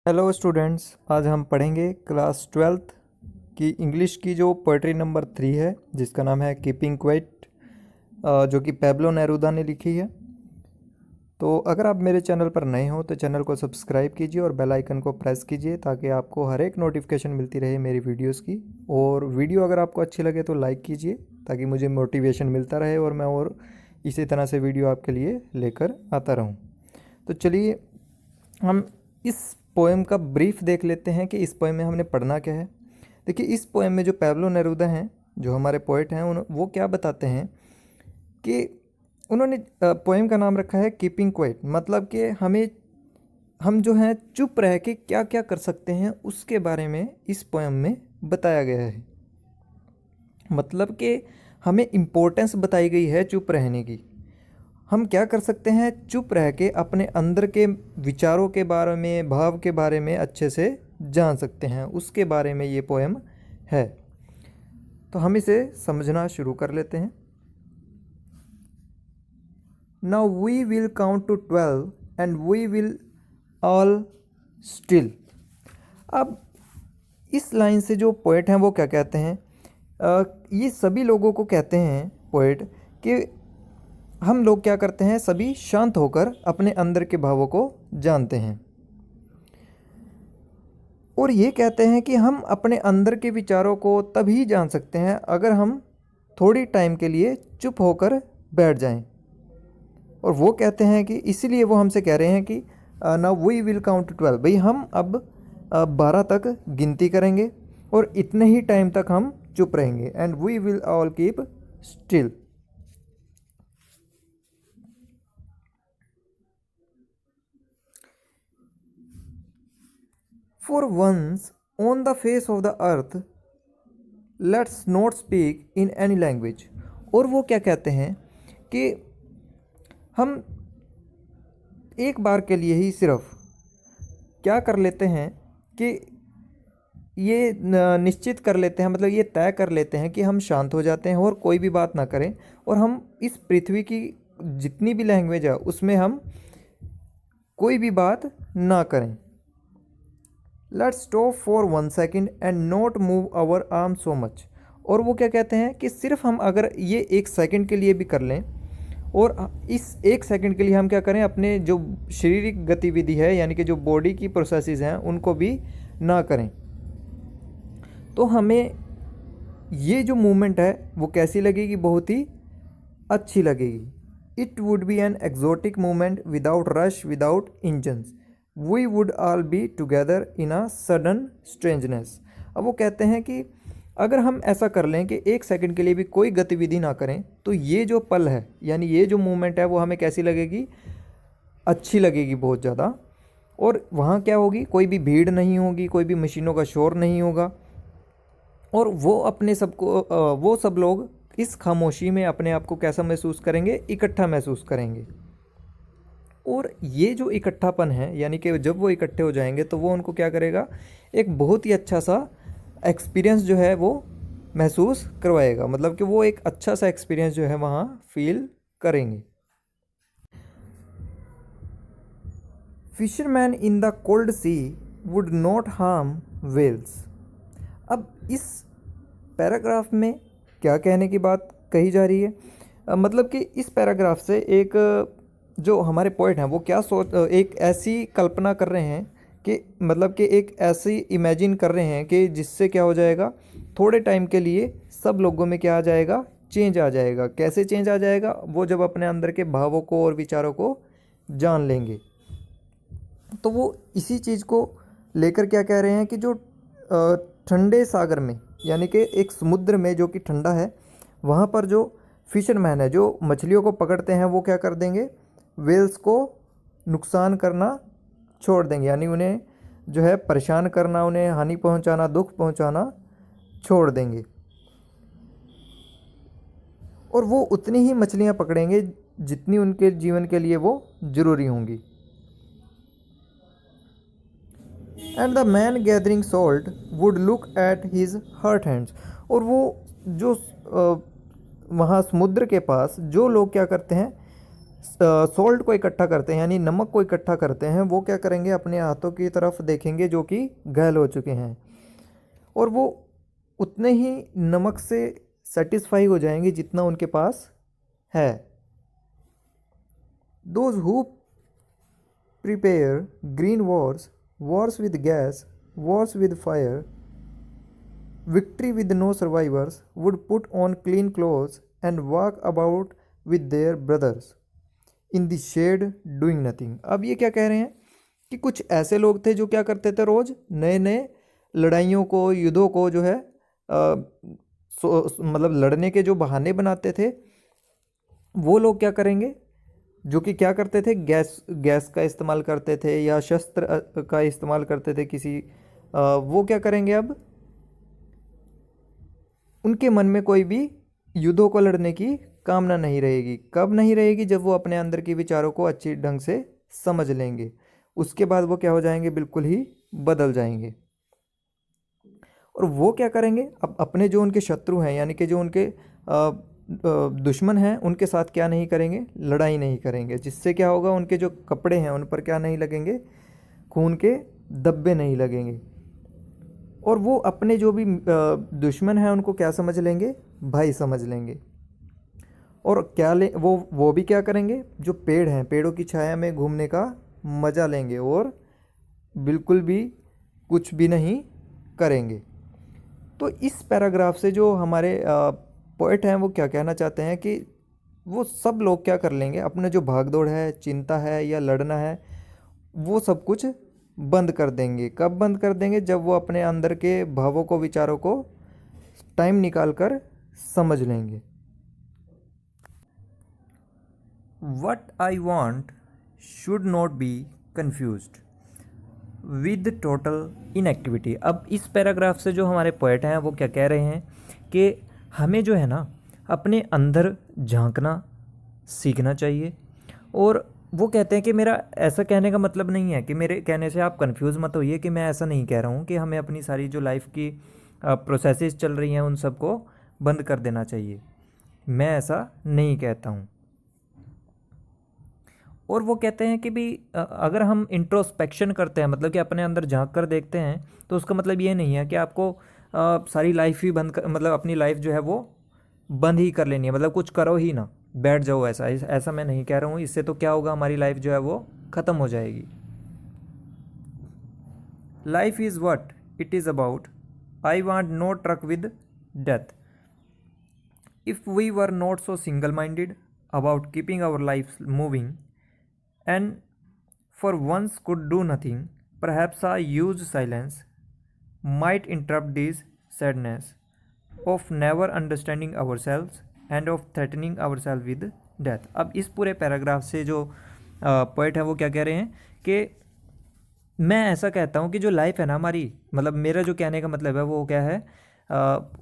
Hello students, आज हम पढ़ेंगे क्लास ट्वेल्थ की इंग्लिश की जो पोइट्री नंबर 3 है, जिसका नाम है कीपिंग क्वाइट, जो कि पैब्लो नेरूदा ने लिखी है। तो अगर आप मेरे चैनल पर नए हो तो चैनल को सब्सक्राइब कीजिए और बेल आइकन को प्रेस कीजिए ताकि आपको हर एक नोटिफिकेशन मिलती रहे मेरी वीडियोस की। और वीडियो अगर आपको अच्छी लगे तो लाइक कीजिए ताकि मुझे मोटिवेशन मिलता रहे और मैं और इसी तरह से वीडियो आपके लिए लेकर आता रहूं। तो चलिए हम इस पोएम का ब्रीफ देख लेते हैं कि इस पोएम में हमने पढ़ना क्या है। देखिए, इस पोएम में जो पैब्लो नेरूदा हैं, जो हमारे पोएट हैं, वो क्या बताते हैं कि उन्होंने पोएम का नाम रखा है कीपिंग क्वाइट। मतलब कि हम जो हैं चुप रह के क्या क्या कर सकते हैं उसके बारे में इस पोएम में बताया गया है। मतलब कि हमें इम्पोर्टेंस बताई गई है चुप रहने की। हम क्या कर सकते हैं, चुप रह के अपने अंदर के विचारों के बारे में, भाव के बारे में अच्छे से जान सकते हैं, उसके बारे में ये पोएम है। तो हम इसे समझना शुरू कर लेते हैं। Now we will count to 12 and we will all still. अब इस लाइन से जो पोएट हैं वो क्या कहते हैं, ये सभी लोगों को कहते हैं पोएट कि हम लोग क्या करते हैं, सभी शांत होकर अपने अंदर के भावों को जानते हैं। और ये कहते हैं कि हम अपने अंदर के विचारों को तभी जान सकते हैं अगर हम थोड़ी टाइम के लिए चुप होकर बैठ जाएं। और वो कहते हैं कि इसीलिए वो हमसे कह रहे हैं कि now we will count to 12। भाई हम अब 12 तक गिनती करेंगे और इतने ही टाइम तक हम चुप रहेंगे। And we will all keep still. For once on the face of the earth, let's not speak in any language। और वो क्या कहते हैं कि हम एक बार के लिए ही सिर्फ क्या कर लेते हैं कि ये निश्चित कर लेते हैं, मतलब ये तय कर लेते हैं कि हम शांत हो जाते हैं और कोई भी बात ना करें, और हम इस पृथ्वी की जितनी भी लैंग्वेज है उसमें हम कोई भी बात ना करें। Let's stop for 1 second and not move our arm so much. और वो क्या कहते हैं कि सिर्फ हम अगर ये 1 सेकेंड के लिए भी कर लें, और इस 1 सेकेंड के लिए हम क्या करें, अपने जो शारीरिक गतिविधि है यानी कि जो बॉडी की प्रोसेसेस हैं उनको भी ना करें, तो हमें ये जो मूवमेंट है वो कैसी लगेगी, बहुत ही अच्छी लगेगी। It would be an exotic movement without rush, without engines. We would all be together in a sudden strangeness. अब वो कहते हैं कि अगर हम ऐसा कर लें कि 1 सेकंड के लिए भी कोई गतिविधि ना करें, तो ये जो पल है यानी ये जो मूवमेंट है वो हमें कैसी लगेगी, अच्छी लगेगी बहुत ज़्यादा। और वहाँ क्या होगी, कोई भी भीड़ नहीं होगी, कोई भी मशीनों का शोर नहीं होगा, और वो अपने सबको वो सब लोग इस खामोशी में अपने आप को कैसा महसूस करेंगे, इकट्ठा महसूस करेंगे। और ये जो इकट्ठापन है यानी कि जब वो इकट्ठे हो जाएंगे तो वो उनको क्या करेगा, एक बहुत ही अच्छा सा एक्सपीरियंस जो है वो महसूस करवाएगा। मतलब कि वो एक अच्छा सा एक्सपीरियंस जो है वहाँ फील करेंगे। Fisherman in the cold sea would not harm whales. अब इस पैराग्राफ में क्या कहने की बात कही जा रही है, मतलब कि इस पैराग्राफ से एक जो हमारे पोइट हैं वो क्या एक ऐसी कल्पना कर रहे हैं कि मतलब कि एक ऐसी इमेजिन कर रहे हैं कि जिससे क्या हो जाएगा, थोड़े टाइम के लिए सब लोगों में क्या आ जाएगा, चेंज आ जाएगा। कैसे चेंज आ जाएगा, वो जब अपने अंदर के भावों को और विचारों को जान लेंगे। तो वो इसी चीज़ को लेकर क्या कह रहे हैं कि जो ठंडे सागर में यानी कि एक समुद्र में जो कि ठंडा है, वहाँ पर जो फिशरमैन है, जो मछलियों को पकड़ते हैं, वो क्या कर देंगे, वेल्स को नुकसान करना छोड़ देंगे, यानी उन्हें जो है परेशान करना, उन्हें हानि पहुंचाना, दुख पहुंचाना छोड़ देंगे। और वो उतनी ही मछलियां पकड़ेंगे जितनी उनके जीवन के लिए वो ज़रूरी होंगी। And the man gathering salt would look at his hurt hands. और वो जो वहाँ समुद्र के पास जो लोग क्या करते हैं, सॉल्ट को इकट्ठा करते हैं यानी नमक को इकट्ठा करते हैं, वो क्या करेंगे, अपने हाथों की तरफ देखेंगे जो कि घायल हो चुके हैं, और वो उतने ही नमक से सेटिस्फाई हो जाएंगे जितना उनके पास है। Those who prepare green Wars, Wars with gas, Wars with fire, victory with no survivors, would put on clean clothes and walk about with their brothers in the shade doing nothing। अब ये क्या कह रहे हैं कि कुछ ऐसे लोग थे जो क्या करते थे, रोज नए नए लड़ाइयों को, युद्धों को जो है मतलब लड़ने के जो बहाने बनाते थे, वो लोग क्या करेंगे, जो कि क्या करते थे, गैस का इस्तेमाल करते थे या शस्त्र का इस्तेमाल करते थे किसी, वो क्या करेंगे, अब उनके मन में कोई भी युद्धों को लड़ने की कामना नहीं रहेगी। कब नहीं रहेगी, जब वो अपने अंदर के विचारों को अच्छी ढंग से समझ लेंगे। उसके बाद वो क्या हो जाएंगे, बिल्कुल ही बदल जाएंगे। और वो क्या करेंगे, अब अपने जो उनके शत्रु हैं यानी कि जो उनके दुश्मन हैं, उनके साथ क्या नहीं करेंगे, लड़ाई नहीं करेंगे, जिससे क्या होगा, उनके जो कपड़े हैं उन पर क्या नहीं लगेंगे, खून के धब्बे नहीं लगेंगे। और वो अपने जो भी दुश्मन हैं उनको क्या समझ लेंगे, भाई समझ लेंगे। और क्या ले वो भी क्या करेंगे, जो पेड़ हैं, पेड़ों की छाया में घूमने का मज़ा लेंगे और बिल्कुल भी कुछ भी नहीं करेंगे। तो इस पैराग्राफ से जो हमारे पोएट हैं वो क्या कहना चाहते हैं कि वो सब लोग क्या कर लेंगे, अपने जो भागदौड़ है, चिंता है या लड़ना है, वो सब कुछ बंद कर देंगे। कब बंद कर देंगे, जब वो अपने अंदर के भावों को, विचारों को टाइम निकाल कर समझ लेंगे। What I want should not be confused with total inactivity. अब इस पैराग्राफ से जो हमारे पोएट हैं वो क्या कह रहे हैं कि हमें जो है ना अपने अंदर झांकना सीखना चाहिए। और वो कहते हैं कि मेरा ऐसा कहने का मतलब नहीं है कि मेरे कहने से आप कंफ्यूज मत होइए, कि मैं ऐसा नहीं कह रहा हूँ कि हमें अपनी सारी जो लाइफ की प्रोसेसेस चल रही हैं उन सबको बंद कर देना चाहिए, मैं ऐसा नहीं कहता हूँ। और वो कहते हैं कि भी अगर हम इंट्रोस्पेक्शन करते हैं, मतलब कि अपने अंदर झांक कर देखते हैं, तो उसका मतलब ये नहीं है कि आपको सारी लाइफ ही बंद कर, मतलब अपनी लाइफ जो है वो बंद ही कर लेनी है, मतलब कुछ करो ही ना, बैठ जाओ, ऐसा मैं नहीं कह रहा हूँ। इससे तो क्या होगा, हमारी लाइफ जो है वो ख़त्म हो जाएगी। Life is what it is about, I want no truck with death. If we were not so single minded about keeping our life moving and for once could do nothing, perhaps a huge silence might interrupt this sadness of never understanding ourselves and of threatening ourselves with death। अब इस पूरे paragraph से जो poet है वो क्या कह रहे हैं कि मैं ऐसा कहता हूँ कि जो लाइफ है ना हमारी, मतलब मेरा जो कहने का मतलब है वो क्या है,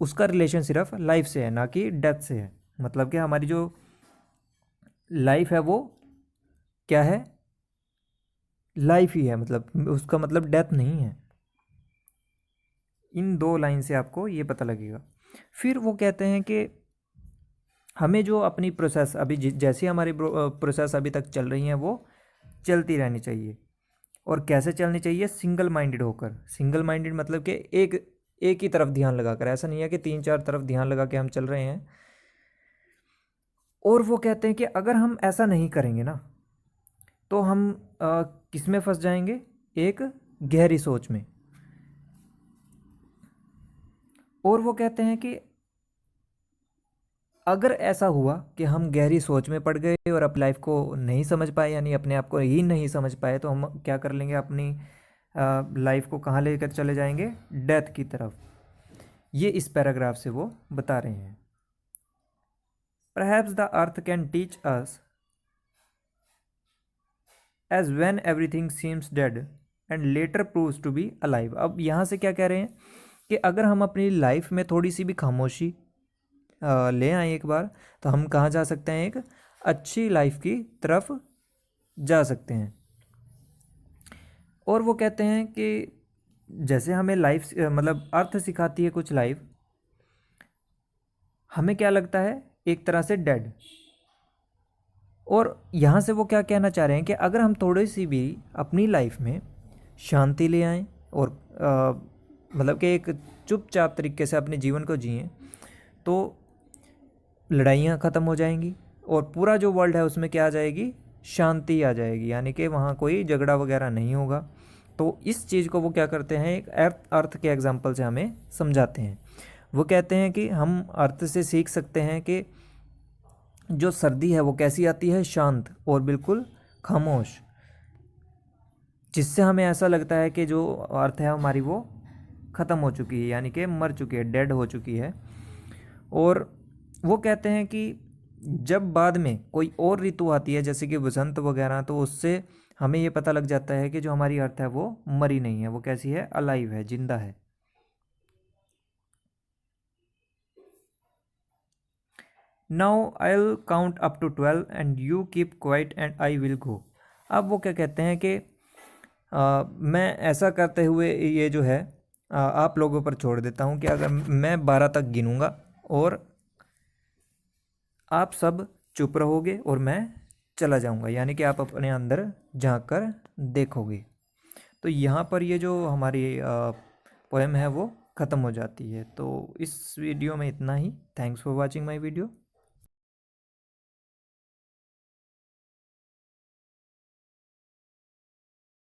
उसका रिलेशन सिर्फ लाइफ से है, ना कि डेथ से है। मतलब कि हमारी जो लाइफ है वो क्या है, लाइफ ही है, मतलब उसका मतलब डेथ नहीं है। इन दो लाइन से आपको ये पता लगेगा। फिर वो कहते हैं कि हमें जो अपनी प्रोसेस अभी जैसी हमारी प्रोसेस अभी तक चल रही हैं वो चलती रहनी चाहिए। और कैसे चलनी चाहिए, सिंगल माइंडेड होकर। सिंगल माइंडेड मतलब कि एक ही तरफ ध्यान लगाकर, ऐसा नहीं है कि 3-4 तरफ ध्यान लगा के हम चल रहे हैं। और वो कहते हैं कि अगर हम ऐसा नहीं करेंगे ना तो हम किस में फंस जाएंगे, एक गहरी सोच में। और वो कहते हैं कि अगर ऐसा हुआ कि हम गहरी सोच में पड़ गए और अपनी लाइफ को नहीं समझ पाए, यानी अपने आप को ही नहीं समझ पाए, तो हम क्या कर लेंगे, अपनी लाइफ को कहाँ लेकर चले जाएंगे, डेथ की तरफ। ये इस पैराग्राफ से वो बता रहे हैं। Perhaps the earth can teach us as when everything seems dead and later proves to be alive. अब यहाँ से क्या कह रहे हैं कि अगर हम अपनी लाइफ में थोड़ी सी भी खामोशी ले आए एक बार, तो हम कहाँ जा सकते हैं, एक अच्छी लाइफ की तरफ जा सकते हैं। और वो कहते हैं कि जैसे हमें लाइफ मतलब अर्थ सिखाती है कुछ लाइफ, हमें क्या लगता है, एक तरह से डेड। और यहाँ से वो क्या कहना चाह रहे हैं कि अगर हम थोड़ी सी भी अपनी लाइफ में शांति ले आएँ और मतलब कि एक चुपचाप तरीके से अपने जीवन को जिएं, तो लड़ाइयाँ ख़त्म हो जाएंगी और पूरा जो वर्ल्ड है उसमें क्या आ जाएगी, शांति आ जाएगी, यानी कि वहाँ कोई झगड़ा वगैरह नहीं होगा। तो इस चीज़ को वो क्या करते हैं, एक अर्थ के एग्जाम्पल से हमें समझाते हैं। वो कहते हैं कि हम अर्थ से सीख सकते हैं कि जो सर्दी है वो कैसी आती है, शांत और बिल्कुल खामोश, जिससे हमें ऐसा लगता है कि जो अर्थ है हमारी वो ख़त्म हो चुकी है, यानी कि मर चुकी है, डेड हो चुकी है। और वो कहते हैं कि जब बाद में कोई और ऋतु आती है जैसे कि वसंत वगैरह, तो उससे हमें ये पता लग जाता है कि जो हमारी अर्थ है वो मरी नहीं है, वो कैसी है, अलाइव है, जिंदा है। Now I will count up to 12 and you keep quiet and I will go. अब वो क्या कहते हैं कि मैं ऐसा करते हुए ये जो है आप लोगों पर छोड़ देता हूँ कि अगर मैं 12 तक गिनूंगा और आप सब चुप रहोगे और मैं चला जाऊंगा, यानी कि आप अपने अंदर झांक कर देखोगे। तो यहाँ पर ये जो हमारी पोएम है वो ख़त्म हो जाती है। तो इस वीडियो में इतना ही। Thanks for watching my video.